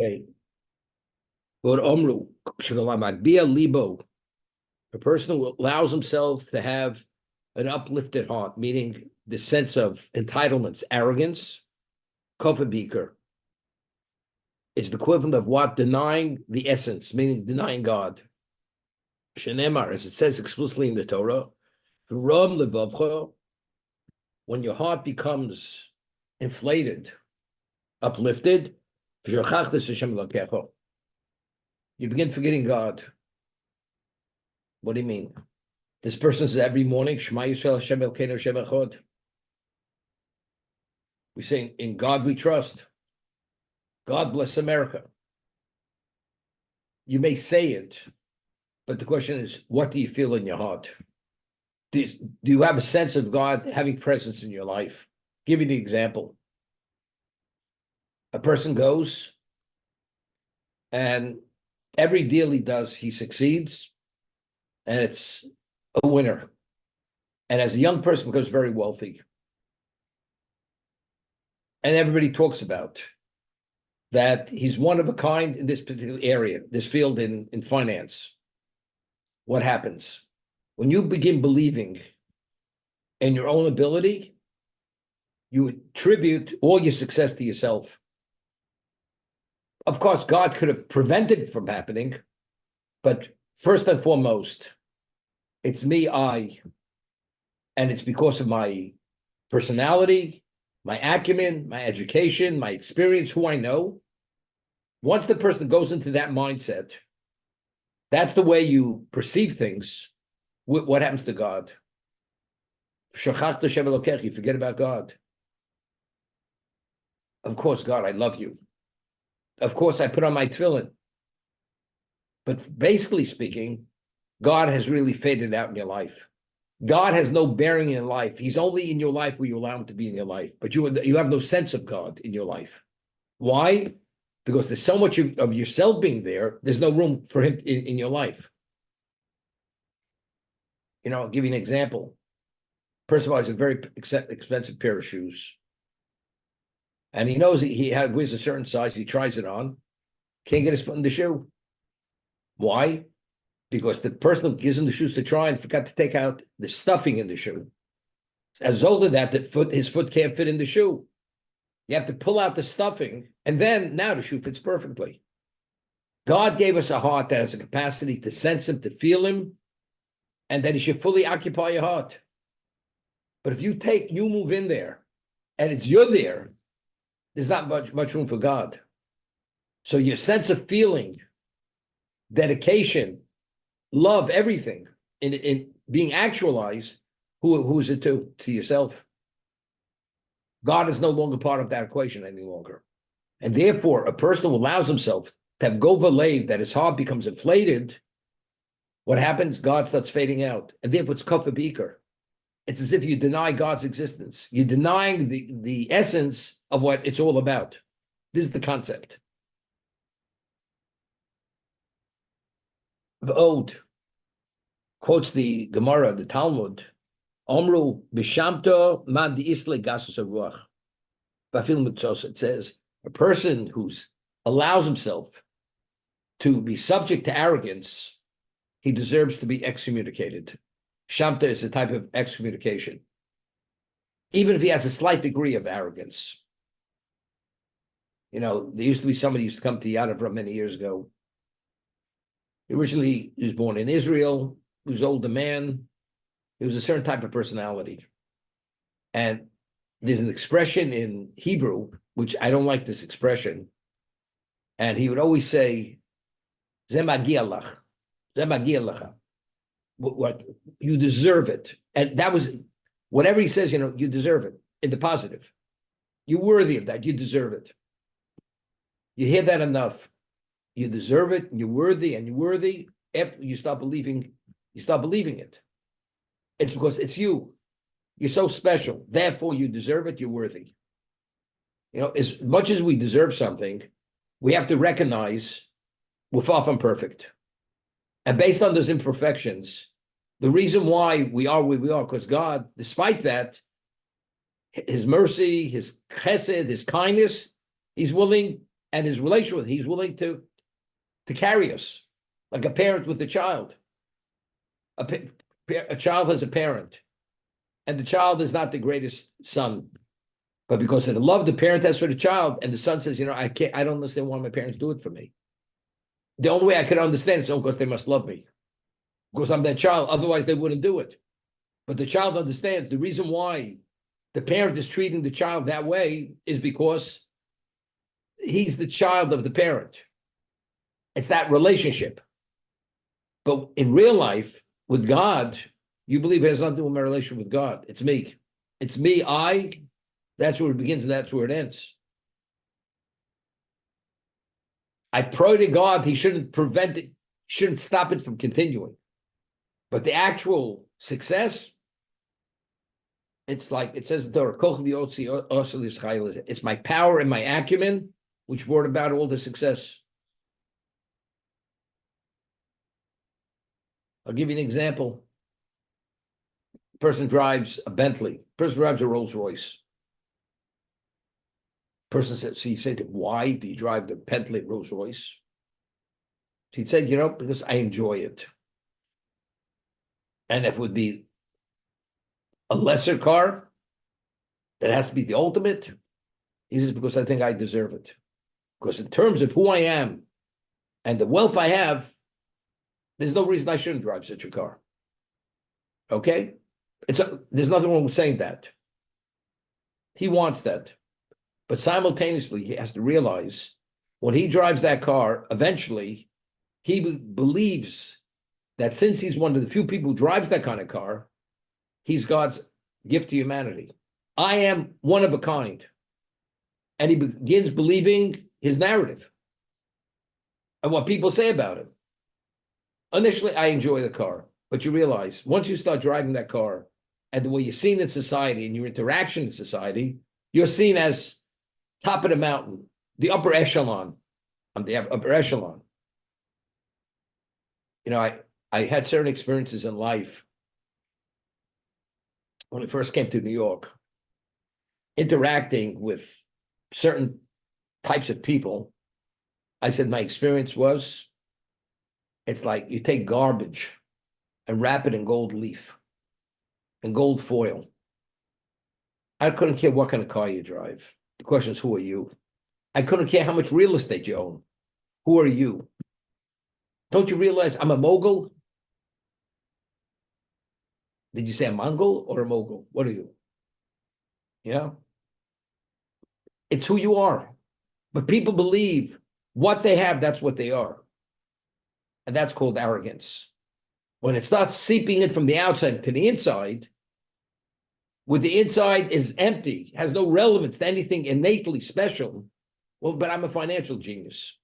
Okay. But Omru, Bia Libo, a person who allows himself to have an uplifted heart, meaning the sense of entitlements, arrogance, Kofa Beaker. It's the equivalent of what? Denying the essence, meaning denying God. Shenemar, as it says explicitly in the Torah, when your heart becomes inflated, uplifted, you begin forgetting God. What do you mean? This person says every morning, Shema Yisrael Hashem Elkeinu Hashem Echad. We say, in God we trust. God bless America. You may say it, but the question is, what do you feel in your heart? Do you have a sense of God having presence in your life? Give you the example. A person goes, and every deal he does, he succeeds, and it's a winner. And as a young person, becomes very wealthy. And everybody talks about that he's one of a kind in this particular area, this field in finance. What happens? When you begin believing in your own ability, you attribute all your success to yourself. Of course, God could have prevented it from happening, but first and foremost, it's me, and it's because of my personality, my acumen, my education, my experience, who I know. Once the person goes into that mindset, that's the way you perceive things. What happens to God? You forget about God. Of course, God, I love you. Of course, I put on my tefillin. But basically speaking, God has really faded out in your life. God has no bearing in your life. He's only in your life where you allow him to be in your life. But you have no sense of God in your life. Why? Because there's so much of yourself being there, there's no room for him in your life. I'll give you an example. First of all, has a very expensive pair of shoes. And he knows he wears a certain size. He tries it on. Can't get his foot in the shoe. Why? Because the person who gives him the shoes to try and forgot to take out the stuffing in the shoe. As a result of that, his foot can't fit in the shoe. You have to pull out the stuffing, and then now the shoe fits perfectly. God gave us a heart that has a capacity to sense him, to feel him, and that he should fully occupy your heart. But if you move in there, and it's you're there, there's not much room for God. So your sense of feeling, dedication, love, everything in being actualized, who is it to? To yourself. God is no longer part of that equation any longer. And therefore, a person who allows himself to have gova leiv, that his heart becomes inflated, what happens? God starts fading out. And therefore, it's kofa beaker. It's as if you deny God's existence. You're denying the essence of what it's all about. This is the concept. V'od quotes the Gemara, the Talmud, Omru b'shamto man di'isle gasus haruach. It says, a person who allows himself to be subject to arrogance, he deserves to be excommunicated. Shamta is a type of excommunication, even if he has a slight degree of arrogance. There used to be somebody who used to come to Yad Avram many years ago. Originally, he was born in Israel. He was an older man. He was a certain type of personality. And there's an expression in Hebrew, which I don't like this expression. And he would always say, Ze magia lach. Ze magia lacha. What you deserve it. And that was, whatever he says, you deserve it in the positive. You're worthy of that. You deserve it. You hear that enough. You deserve it. You're worthy, and you're worthy. After you start believing it. It's because it's you. You're so special. Therefore, you deserve it. You're worthy. As much as we deserve something, we have to recognize we're far from perfect. And based on those imperfections, the reason why we are where we are, because God, despite that, his mercy, his chesed, his kindness, he's willing and his relation with, he's willing to carry us, like a parent with a child. A child has a parent, and the child is not the greatest son, but because of the love the parent has for the child, and the son says, I don't understand why my parents do it for me. The only way I can understand is because they must love me, because I'm their child. Otherwise, they wouldn't do it. But the child understands the reason why the parent is treating the child that way is because he's the child of the parent. It's that relationship. But in real life, with God, you believe it has nothing to do with my relation with God. It's me. It's me, that's where it begins and that's where it ends. I pray to God, he shouldn't prevent it, shouldn't stop it from continuing. But the actual success, it's like it says, it's my power and my acumen which brought about all the success. I'll give you an example. Person drives a Bentley. Person drives a Rolls Royce. Person said, so he said, why do you drive the Bentley Rolls Royce? He said, because I enjoy it. And if it would be a lesser car that has to be the ultimate, he says, because I think I deserve it. Because in terms of who I am and the wealth I have, there's no reason I shouldn't drive such a car. Okay? There's nothing wrong with saying that. He wants that. But simultaneously, he has to realize when he drives that car, eventually, he believes that since he's one of the few people who drives that kind of car, he's God's gift to humanity. I am one of a kind. And he begins believing his narrative and what people say about him. Initially, I enjoy the car, but you realize once you start driving that car and the way you're seen in society and your interaction in society, you're seen as top of the mountain, the upper echelon. I'm the upper echelon. I had certain experiences in life when I first came to New York, interacting with certain types of people. I said my experience was, it's like you take garbage and wrap it in gold leaf and gold foil. I couldn't care what kind of car you drive. The question is, who are you? I couldn't care how much real estate you own. Who are you? Don't you realize I'm a mogul? Did you say a Mongol or a mogul? What are you? It's who you are. But people believe what they have, that's what they are. And that's called arrogance. When it starts seeping in from the outside to the inside, when the inside is empty, has no relevance to anything innately special, well, but I'm a financial genius.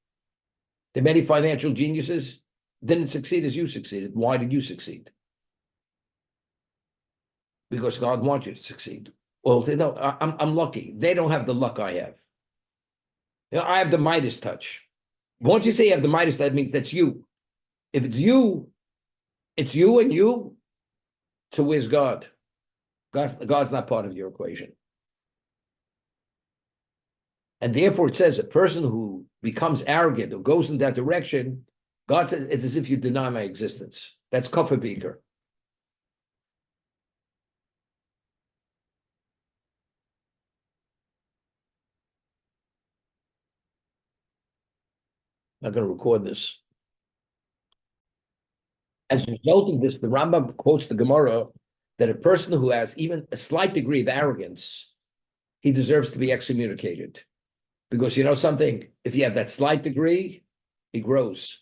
The many financial geniuses didn't succeed as you succeeded. Why did you succeed? Because God wants you to succeed. Well, say, no, I'm lucky. They don't have the luck I have. I have the Midas touch. Once you say you have the Midas, that means that's you. If it's you and you, so where's God? God's not part of your equation. And therefore it says a person who becomes arrogant or goes in that direction, God says it's as if you deny my existence. That's kafir beaker. I'm not going to record this. As a result of this, the Rambam quotes the Gemara that a person who has even a slight degree of arrogance, he deserves to be excommunicated. Because you know something? If you have that slight degree, he grows.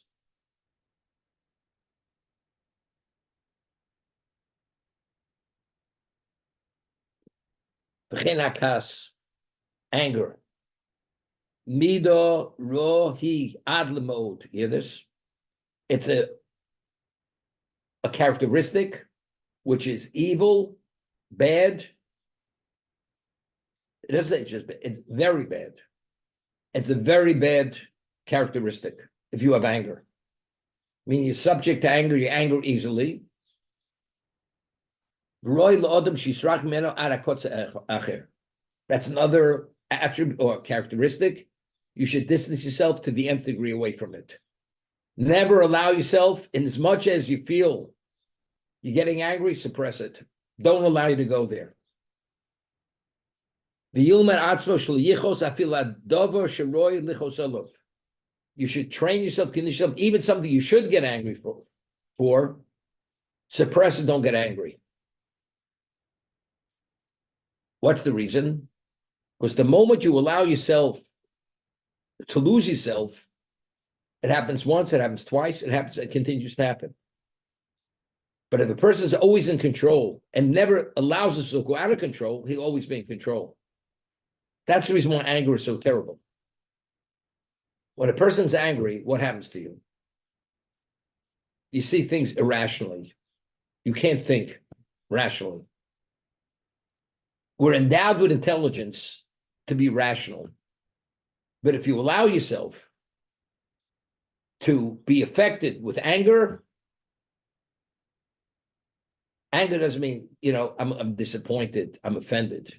Anger. Mido rohi adlemod. You hear this? It's a characteristic which is evil, bad. It doesn't say it's just bad. It's very bad. It's a very bad characteristic if you have anger. I mean, you're subject to anger, you anger easily. That's another attribute or characteristic. you should distance yourself to the nth degree away from it. Never allow yourself, in as much as you feel you're getting angry, suppress it. Don't allow you to go there. You should train yourself, condition yourself, even something you should get angry for, suppress it, don't get angry. What's the reason? Because the moment you allow yourself to lose yourself, it happens once, it happens twice, it continues to happen. But if a person is always in control and never allows himself to go out of control, he'll always be in control. That's the reason why anger is so terrible. When a person's angry, what happens to you? You see things irrationally. You can't think rationally. We're endowed with intelligence to be rational. But if you allow yourself to be affected with anger, anger doesn't mean, I'm disappointed, I'm offended.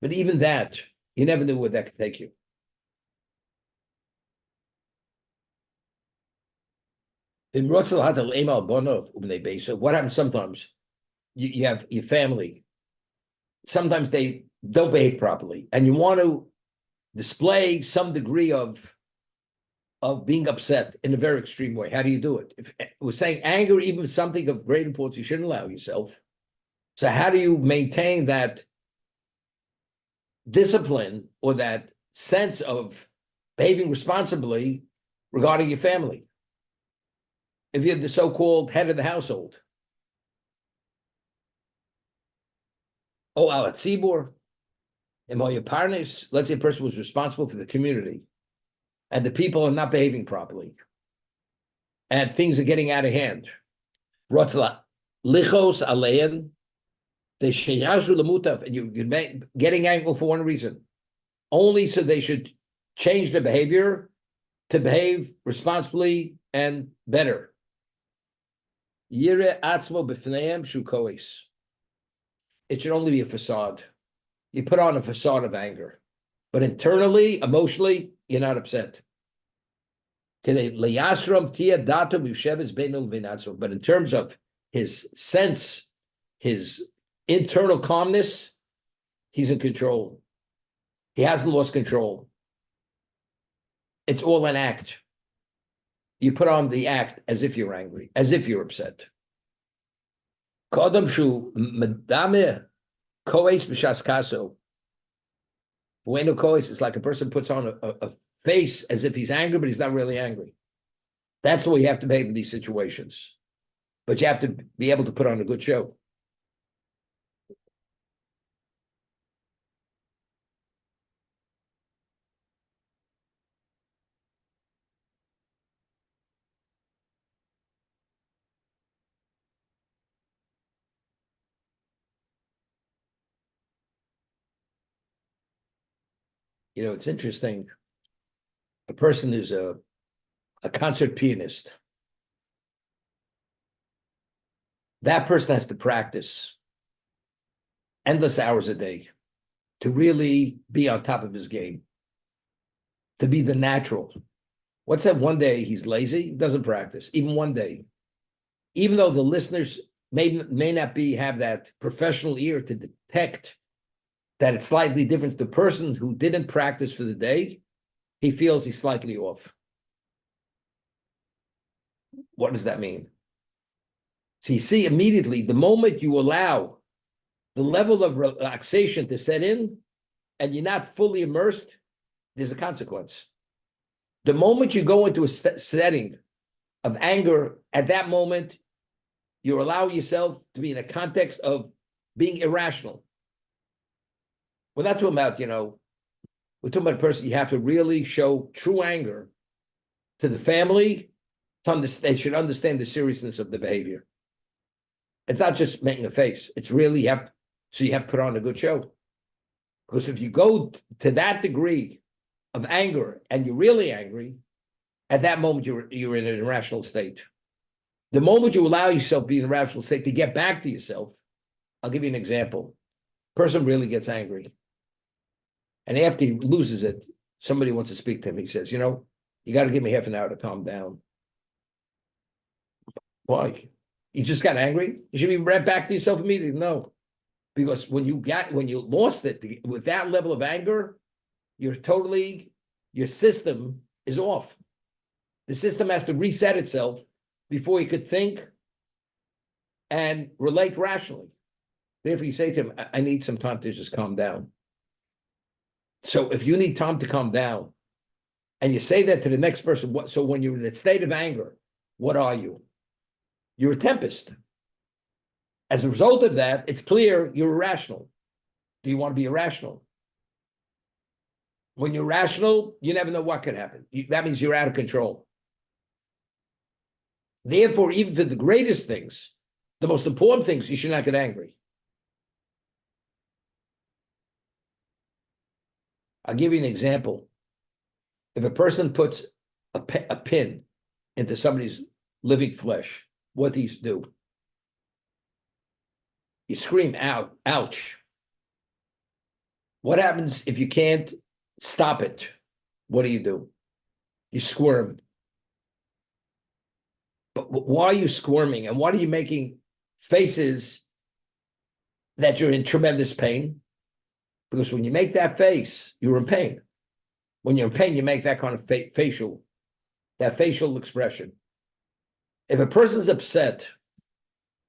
But even that, you never knew where that could take you. What happens sometimes? You have your family. Sometimes they don't behave properly, and you want to display some degree of being upset in a very extreme way. How do you do it? If we're saying anger, even something of great importance, you shouldn't allow yourself. So how do you maintain that discipline or that sense of behaving responsibly regarding your family? If you're the so-called head of the household, al tzibur, let's say a person was responsible for the community, and the people are not behaving properly, and things are getting out of hand. Lichos alein, they sheyazu lemutav, and you're getting angry for one reason, only so they should change their behavior to behave responsibly and better. Yire atzmo b'fneim shu kois. It should only be a facade. You put on a facade of anger, but internally, emotionally, you're not upset. But in terms of his sense, his internal calmness, he's in control. He hasn't lost control. It's all an act. You put on the act as if you're angry, as if you're upset. It's like a person puts on a face as if he's angry, but he's not really angry. That's the way you have to behave in these situations. But you have to be able to put on a good show. It's interesting. A person who's a concert pianist, that person has to practice endless hours a day to really be on top of his game, to be the natural. What's that one day he's lazy? He doesn't practice, even one day. Even though the listeners may not have that professional ear to detect that it's slightly different. The person who didn't practice for the day, he feels he's slightly off. What does that mean? So you see immediately, the moment you allow the level of relaxation to set in and you're not fully immersed, there's a consequence. The moment you go into a setting of anger, at that moment, you allow yourself to be in a context of being irrational. We're not talking about, we're talking about a person, you have to really show true anger to the family. They should understand the seriousness of the behavior. It's not just making a face. It's really, you have to put on a good show. Because if you go to that degree of anger and you're really angry, at that moment you're in an irrational state. The moment you allow yourself to be in an irrational state to get back to yourself, I'll give you an example. Person really gets angry. And after he loses it, somebody wants to speak to him. He says, you got to give me half an hour to calm down. Why? You just got angry? You should be right back to yourself immediately. No. Because when you lost it with that level of anger, your system is off. The system has to reset itself before you could think and relate rationally. Therefore, you say to him, I need some time to just calm down. So if you need time to calm down, and you say that to the next person, so when you're in that state of anger, what are you? You're a tempest. As a result of that, it's clear you're irrational. Do you want to be irrational? When you're rational, you never know what could happen. That means you're out of control. Therefore, even for the greatest things, the most important things, you should not get angry. I'll give you an example. If a person puts a pin into somebody's living flesh, what do you do? You scream out, ouch. What happens if you can't stop it? What do? You squirm. But why are you squirming? And why are you making faces that you're in tremendous pain? Because when you make that face, you're in pain. When you're in pain, you make that kind of facial expression. If a person's upset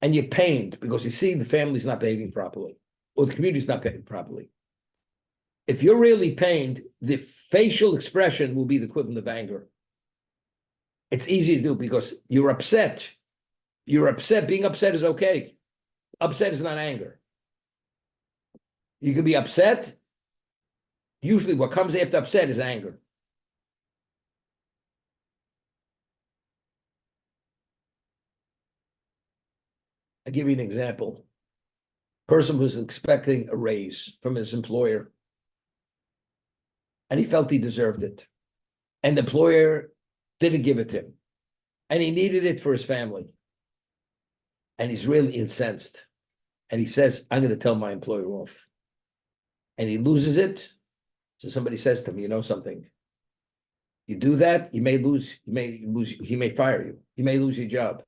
and you're pained because you see the family's not behaving properly or the community's not behaving properly, if you're really pained, the facial expression will be the equivalent of anger. It's easy to do because you're upset. You're upset. Being upset is okay. Upset is not anger. You can be upset. Usually what comes after upset is anger. I'll give you an example. Person was expecting a raise from his employer, and he felt he deserved it. And the employer didn't give it to him. And he needed it for his family. And he's really incensed. And he says, I'm going to tell my employer off. And he loses it. So somebody says to him, you know something? You do that, he may fire you. You may lose your job.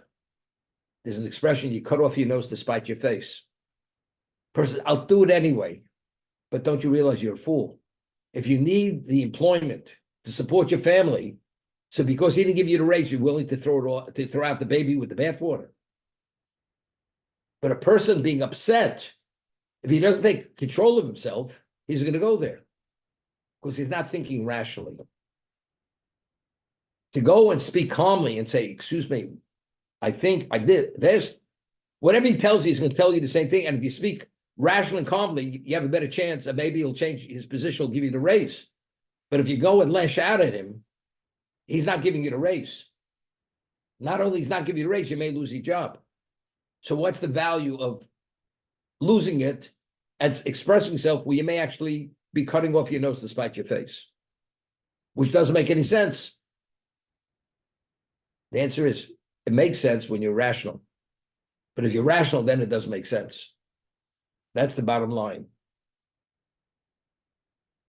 There's an expression, you cut off your nose to spite your face. Person, I'll do it anyway. But don't you realize you're a fool? If you need the employment to support your family, so because he didn't give you the raise, you're willing to throw out the baby with the bathwater. But a person being upset, if he doesn't take control of himself, he's going to go there because he's not thinking rationally. To go and speak calmly and say, excuse me, I think I did. There's whatever he tells you, he's going to tell you the same thing. And if you speak rationally and calmly, you have a better chance of maybe he'll change his position, he'll give you the raise. But if you go and lash out at him, he's not giving you the raise. Not only he's not giving you the raise, you may lose your job. So what's the value of losing it and expressing yourself where you may actually be cutting off your nose to spite your face, which doesn't make any sense? The answer is, it makes sense when you're rational. But if you're rational, then it doesn't make sense. That's the bottom line.